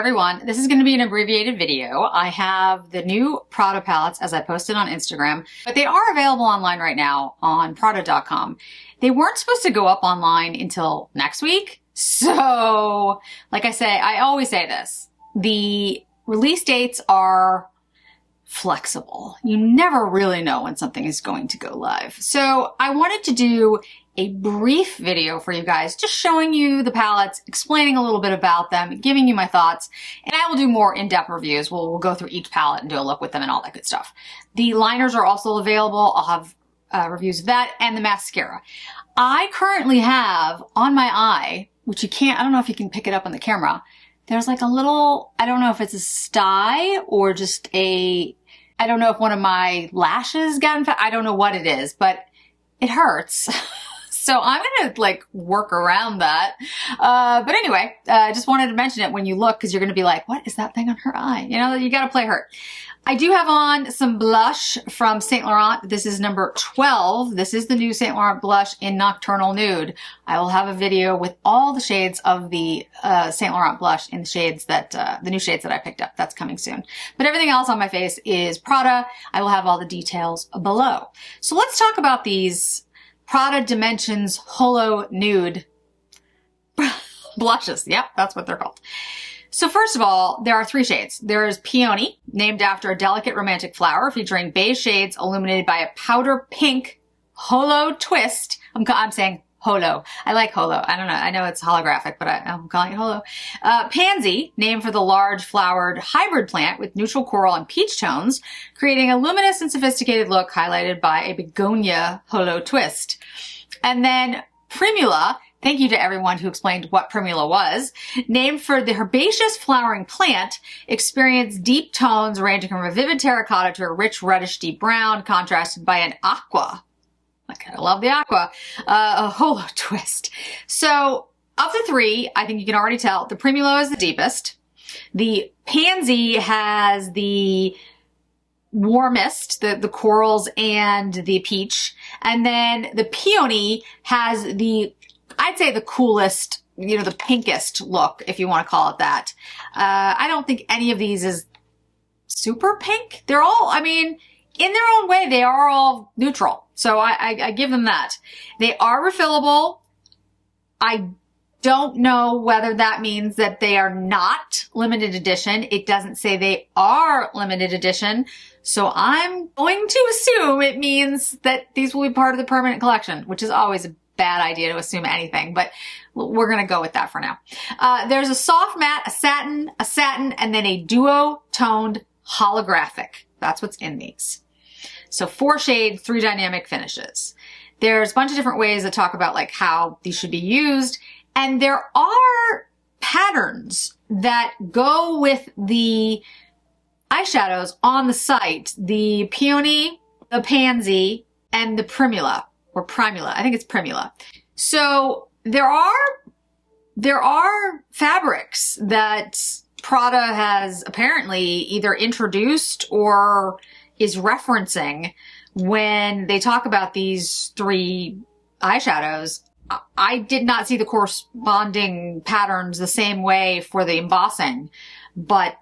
everyone, this is going to be an abbreviated video. I have the new Prada palettes as I posted on Instagram, but they are available online right now on Prada.com. They weren't supposed to go up online until next week. So, like I always say this, the release dates are flexible. You never really know when something is going to go live. So I wanted to do a brief video for you guys, just showing you the palettes, explaining a little bit about them, giving you my thoughts, and I will do more in-depth reviews. We'll go through each palette and do a look with them and all that good stuff. The liners are also available. I'll have reviews of that and the mascara. I currently have on my eye, which you can't, I don't know if you can pick it up on the camera, there's like a little, I don't know if it's a sty or just I don't know if one of my lashes got infected. I don't know what it is, but it hurts. So I'm going to like work around that. But anyway, I just wanted to mention it when you look, because you're going to be like, what is that thing on her eye? You know, you got to play hurt. I do have on some blush from Saint Laurent. This is number 12. This is the new Saint Laurent blush in Nocturnal Nude. I will have a video with all the shades of the Saint Laurent blush in the shades that, the new shades that I picked up. That's coming soon. But everything else on my face is Prada. I will have all the details below. So let's talk about these Prada Dimensions Holo Nude blushes. Yep, that's what they're called. So first of all, there are 3 shades. There is Peony, named after a delicate romantic flower, featuring beige shades illuminated by a powder pink holo twist. I'm saying holo. I like holo. I don't know. I know it's holographic, but I'm calling it holo. Pansy, named for the large flowered hybrid plant with neutral coral and peach tones, creating a luminous and sophisticated look highlighted by a begonia holo twist. And then Primula, thank you to everyone who explained what Primula was, named for the herbaceous flowering plant, experienced deep tones ranging from a vivid terracotta to a rich reddish deep brown, contrasted by an aqua. I kind of love the aqua, a holo twist. So of the 3, I think you can already tell the Primula is the deepest. The Pansy has the warmest, the corals and the peach. And then the Peony has the, I'd say the coolest, you know, the pinkest look, if you want to call it that. I don't think any of these is super pink. They're all, I mean, in their own way, they are all neutral. So I give them that. They are refillable. I don't know whether that means that they are not limited edition. It doesn't say they are limited edition. So I'm going to assume it means that these will be part of the permanent collection, which is always a bad idea to assume anything, but we're going to go with that for now. There's a soft matte, a satin, and then a duo-toned holographic. That's what's in these. So 4 shade, 3 dynamic finishes. There's a bunch of different ways to talk about like how these should be used. And there are patterns that go with the eyeshadows on the site. The Peony, the Pansy, and the Primula. Or Primula. I think it's Primula. So there are fabrics that Prada has apparently either introduced or is referencing when they talk about these 3 eyeshadows. I did not see the corresponding patterns the same way for the embossing, but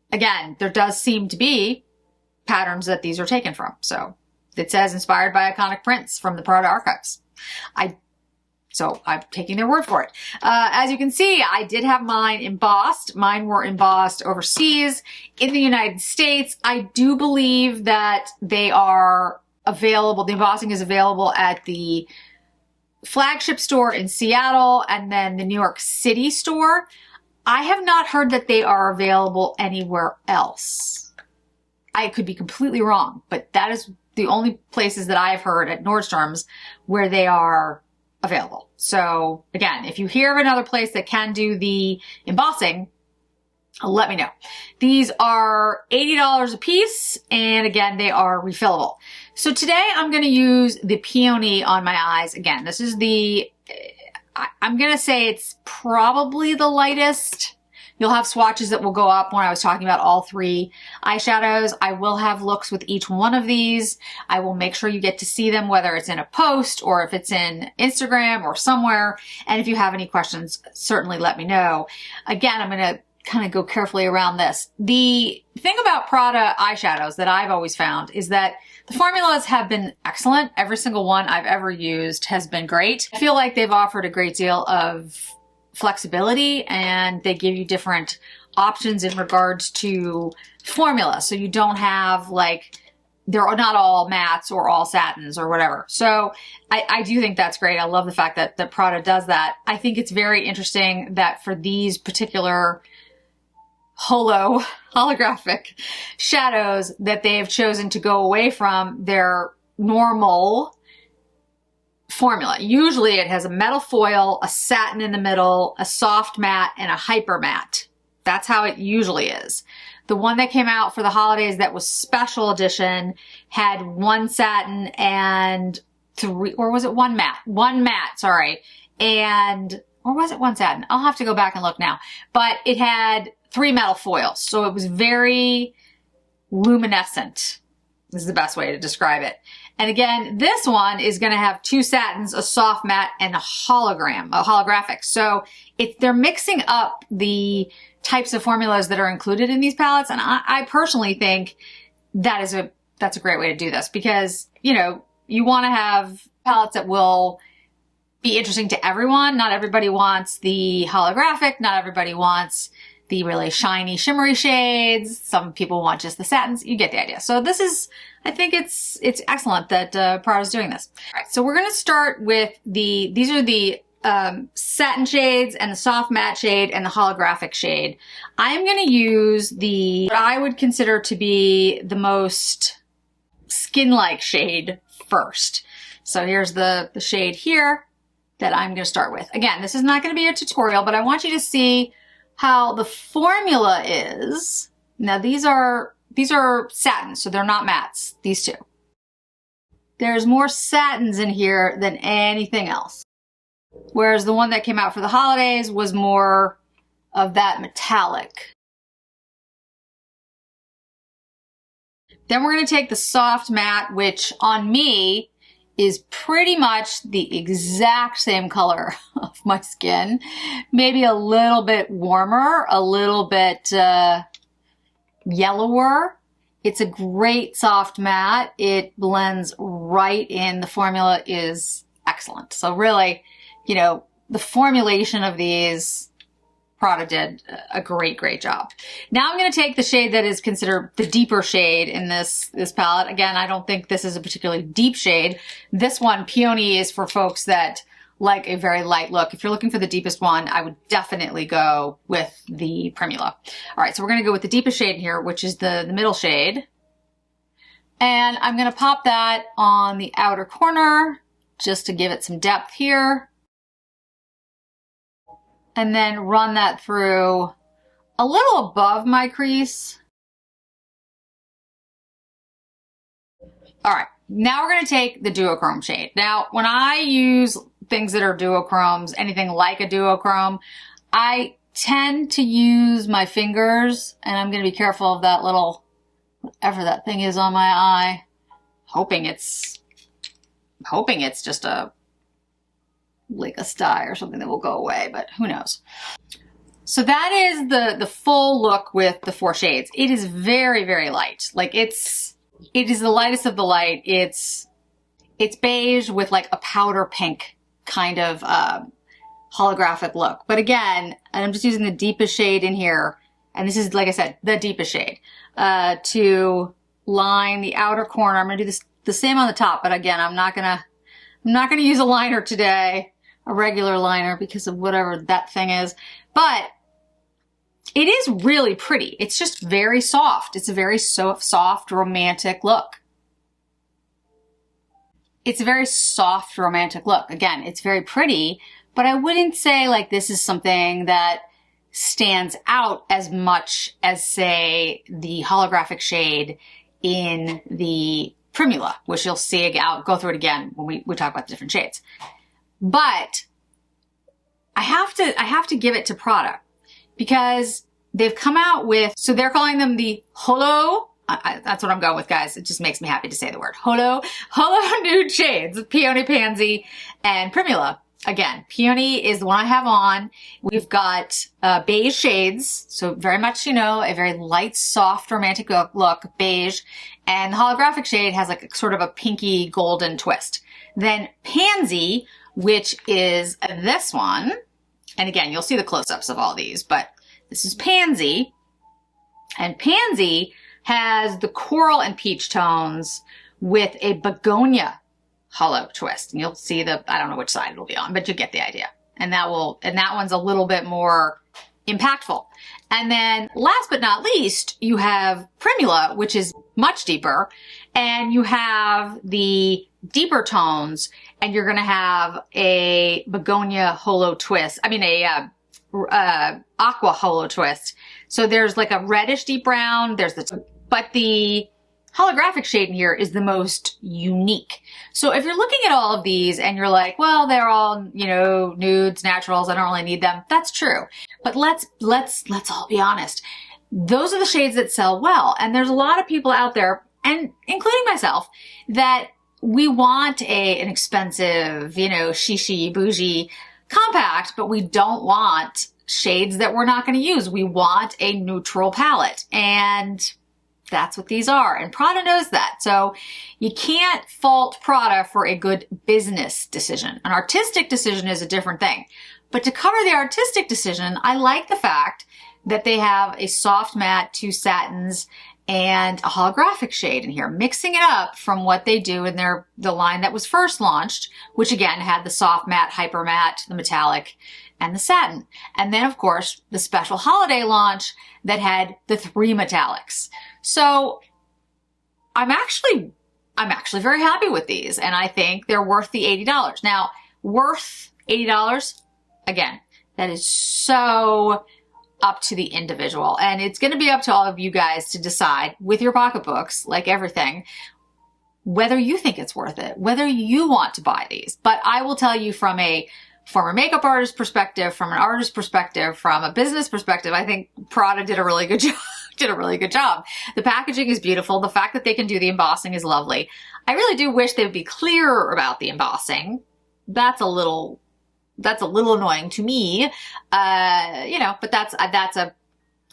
again, there does seem to be patterns that these are taken from. So it says inspired by iconic prints from the Prada archives. So I'm taking their word for it. As you can see, I did have mine embossed. Mine were embossed overseas. In the United States, I do believe that they are available. The embossing is available at the flagship store in Seattle and then the New York City store. I have not heard that they are available anywhere else. I could be completely wrong, but that is the only places that I've heard at Nordstrom's where they are available. So again, if you hear of another place that can do the embossing, let me know. These are $80 a piece, and again, they are refillable. So today I'm going to use the Peony on my eyes. Again, this is the, I'm going to say it's probably the lightest. You'll have swatches that will go up when I was talking about all 3 eyeshadows. I will have looks with each one of these. I will make sure you get to see them, whether it's in a post or if it's in Instagram or somewhere. And if you have any questions, certainly let me know. Again, I'm going to kind of go carefully around this. The thing about Prada eyeshadows that I've always found is that the formulas have been excellent. Every single one I've ever used has been great. I feel like they've offered a great deal of flexibility, and they give you different options in regards to formula. So you don't have like, they're not all mattes or all satins or whatever. So I do think that's great. I love the fact that Prada does that. I think it's very interesting that for these particular holographic shadows that they have chosen to go away from their normal formula. Usually it has a metal foil, a satin in the middle, a soft matte, and a hyper matte. That's how it usually is. The one that came out for the holidays that was special edition had one satin and three, or was it one matte? One matte, sorry. Or was it one satin? I'll have to go back and look now. But it had 3 metal foils. So it was very luminescent. This is the best way to describe it. And again, this one is going to have 2 satins, a soft matte, and a holographic. So they're mixing up the types of formulas that are included in these palettes. And I personally think that's a great way to do this, because, you know, you want to have palettes that will be interesting to everyone. Not everybody wants the holographic. Not everybody wants the really shiny, shimmery shades. Some people want just the satins. You get the idea. So this is, I think it's excellent that Prada's doing this. All right, so we're going to start with these are the satin shades and the soft matte shade and the holographic shade. I'm going to use what I would consider to be the most skin-like shade first. So here's the shade here that I'm going to start with. Again, this is not going to be a tutorial, but I want you to see how the formula is. Now these are satins, so they're not mattes, these two. There's more satins in here than anything else. Whereas the one that came out for the holidays was more of that metallic. Then we're going to take the soft matte, which on me is pretty much the exact same color of my skin. Maybe a little bit warmer, a little bit yellower. It's a great soft matte. It blends right in. The formula is excellent. So really, you know, the formulation of these, Prada did a great job. Now I'm going to take the shade that is considered the deeper shade in this palette. Again, I don't think this is a particularly deep shade. This one, Peony, is for folks that like a very light look. If you're looking for the deepest one, I would definitely go with the Primula. All right, so we're going to go with the deepest shade here, which is the middle shade. And I'm going to pop that on the outer corner just to give it some depth here. And then run that through a little above my crease. All right, now we're going to take the duochrome shade. Now, when I use things that are duochromes, anything like a duochrome, I tend to use my fingers, and I'm going to be careful of that little, whatever that thing is on my eye, hoping it's just like a sty or something that will go away, but who knows. So that is the full look with the 4 shades. It is very light. Like it is the lightest of the light. It's beige with like a powder pink kind of holographic look. But again, I'm just using the deepest shade in here, and this is, like I said, the deepest shade to line the outer corner. I'm gonna do the same on the top, but again, I'm not gonna use a liner today, a regular liner, because of whatever that thing is. But it is really pretty. It's just very soft. It's a very soft, romantic look. It's a very soft, romantic look. Again, it's very pretty, but I wouldn't say like this is something that stands out as much as, say, the holographic shade in the Primula, which you'll see. I'll go through it again when we talk about the different shades. But I have to give it to Prada, because they've come out with, so they're calling them the that's what I'm going with, guys. It just makes me happy to say the word holo nude shades, Peony, Pansy, and Primula. again, Peony is the one I have on. We've got beige shades, so very much, you know, a very light, soft, romantic look, beige. And the holographic shade has like sort of a pinky golden twist. Then Pansy, which is this one. And again, you'll see the close-ups of all these, but this is Pansy. And Pansy has the coral and peach tones with a begonia hollow twist. And you'll see I don't know which side it'll be on, but you get the idea. And that one's a little bit more impactful. And then last but not least, you have Primula, which is much deeper. And you have the deeper tones, and you're going to have a begonia holo twist. I mean, aqua holo twist. So there's like a reddish deep brown. But the holographic shade in here is the most unique. So if you're looking at all of these and you're like, well, they're all, you know, nudes, naturals, I don't really need them. That's true. But let's all be honest. Those are the shades that sell well. And there's a lot of people out there, and including myself, that we want an expensive, you know, shishi, bougie compact, but we don't want shades that we're not going to use. We want a neutral palette. And that's what these are. And Prada knows that. So you can't fault Prada for a good business decision. An artistic decision is a different thing. But to cover the artistic decision, I like the fact that they have a soft matte, 2 satins, and a holographic shade in here, mixing it up from what they do in the line that was first launched, which again had the soft matte, hyper matte, the metallic, and the satin. And then of course, the special holiday launch that had the 3 metallics. So I'm actually very happy with these, and I think they're worth the $80. Now, worth $80, again, that is so up to the individual, and it's going to be up to all of you guys to decide with your pocketbooks, like everything, whether you think it's worth it, whether you want to buy these. But I will tell you, from a former makeup artist perspective, from an artist perspective, from a business perspective, I think Prada did a really good job. The packaging is beautiful. The fact that they can do the embossing is lovely. I really do wish they would be clearer about the embossing. That's a little annoying to me. You know, but that's a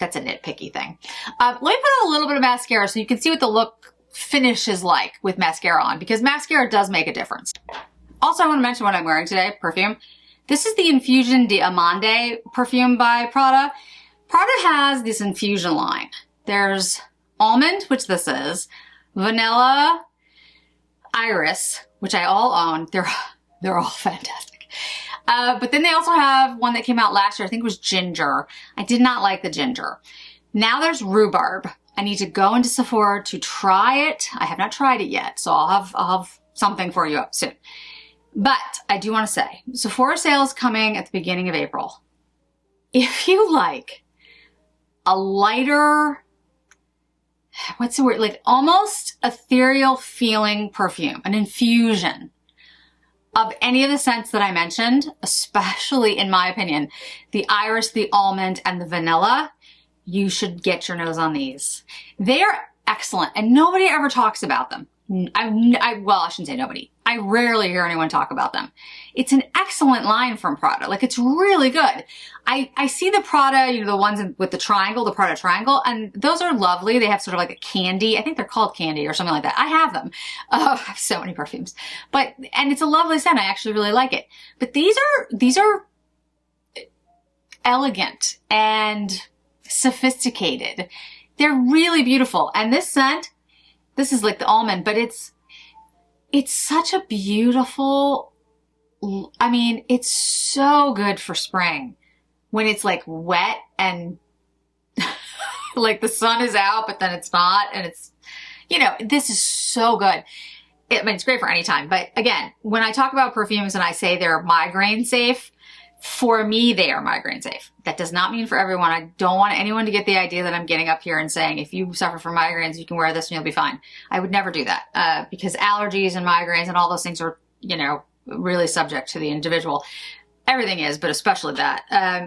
nitpicky thing. Let me put on a little bit of mascara so you can see what the look finish is like with mascara on, because mascara does make a difference. Also, I want to mention what I'm wearing today, perfume. This is the Infusion Diamante perfume by Prada. Prada has this Infusion line. There's almond, which this is, vanilla, iris, which I all own. They're all fantastic. But then they also have one that came out last year. I think it was ginger. I did not like the ginger. Now there's rhubarb. I need to go into Sephora to try it. I have not tried it yet, so I'll have something for you up soon. But I do want to say, Sephora sale is coming at the beginning of April. If you like a lighter, what's the word, like almost ethereal feeling perfume, an infusion of any of the scents that I mentioned, especially in my opinion, the iris, the almond, and the vanilla, you should get your nose on these. They are excellent, and nobody ever talks about them. Well, I shouldn't say nobody. I rarely hear anyone talk about them. It's an excellent line from Prada. Like, it's really good. I see the Prada, you know, the ones with the triangle, the Prada triangle, and those are lovely. They have sort of like a candy. I think they're called candy or something like that. I have them. Oh, I have so many perfumes. And it's a lovely scent. I actually really like it. But these are elegant and sophisticated. They're really beautiful. And this scent, this is like the almond, but it's such a beautiful, I mean, it's so good for spring when it's like wet and like the sun is out, but then it's not. And it's, you know, this is so good. I mean, it's great for any time. But again, when I talk about perfumes and I say they're migraine safe, for me, they are migraine safe. That does not mean for everyone. I don't want anyone to get the idea that I'm getting up here and saying, if you suffer from migraines, you can wear this and you'll be fine. I would never do that, because allergies and migraines and all those things are, you know, really subject to the individual. Everything is, but especially that.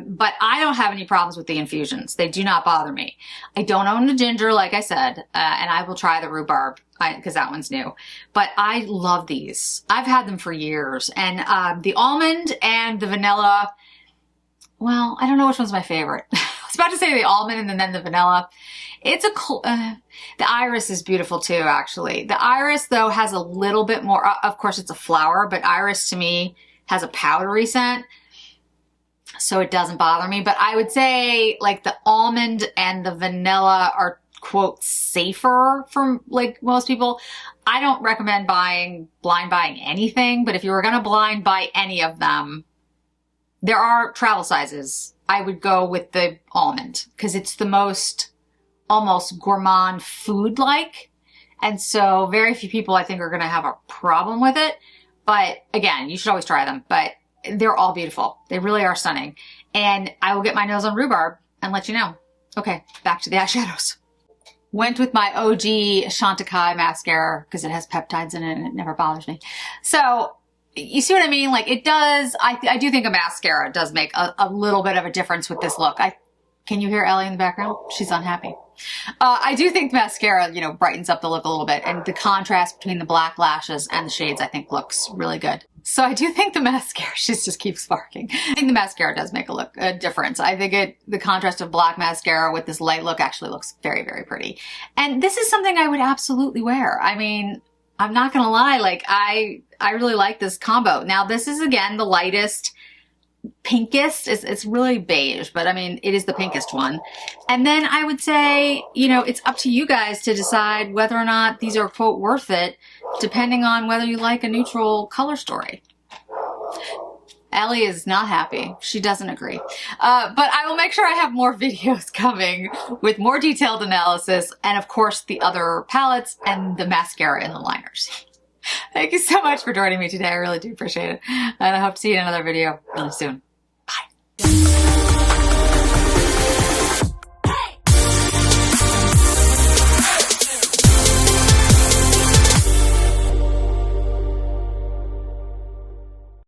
But I don't have any problems with the infusions. They do not bother me. I don't own the ginger, like I said, and I will try the rhubarb because that one's new. But I love these. I've had them for years. And the almond and the vanilla, well, I don't know which one's my favorite. I was about to say the almond and then the vanilla. It's the iris is beautiful too, actually. The iris, though, has a little bit more, of course, it's a flower, but iris to me has a powdery scent, so it doesn't bother me. But I would say like the almond and the vanilla are, quote, safer from like most people. I don't recommend blind buying anything, but if you were going to blind buy any of them, there are travel sizes. I would go with the almond because it's the most almost gourmand food-like. And so very few people I think are going to have a problem with it. But again, you should always try them, but they're all beautiful. They really are stunning. And I will get my nose on rhubarb and let you know. Okay, back to the eyeshadows. Went with my OG Chantecaille mascara because it has peptides in it and it never bothers me. So you see what I mean? Like it does, I do think a mascara does make a little bit of a difference with this look. Can you hear Ellie in the background? She's unhappy. I do think mascara, you know, brightens up the look a little bit, and the contrast between the black lashes and the shades, I think, looks really good. So I do think the mascara, she just keeps barking. I think the mascara does make a difference. I think the contrast of black mascara with this light look actually looks very, very pretty. And this is something I would absolutely wear. I mean, I'm not gonna lie, like I really like this combo. Now this is again the lightest, pinkest. It's really beige, but I mean, it is the pinkest one. And then I would say, you know, it's up to you guys to decide whether or not these are, quote, worth it, depending on whether you like a neutral color story. Ellie is not happy. She doesn't agree. But I will make sure I have more videos coming with more detailed analysis and, of course, the other palettes and the mascara and the liners. Thank you so much for joining me today. I really do appreciate it. And I hope to see you in another video really soon.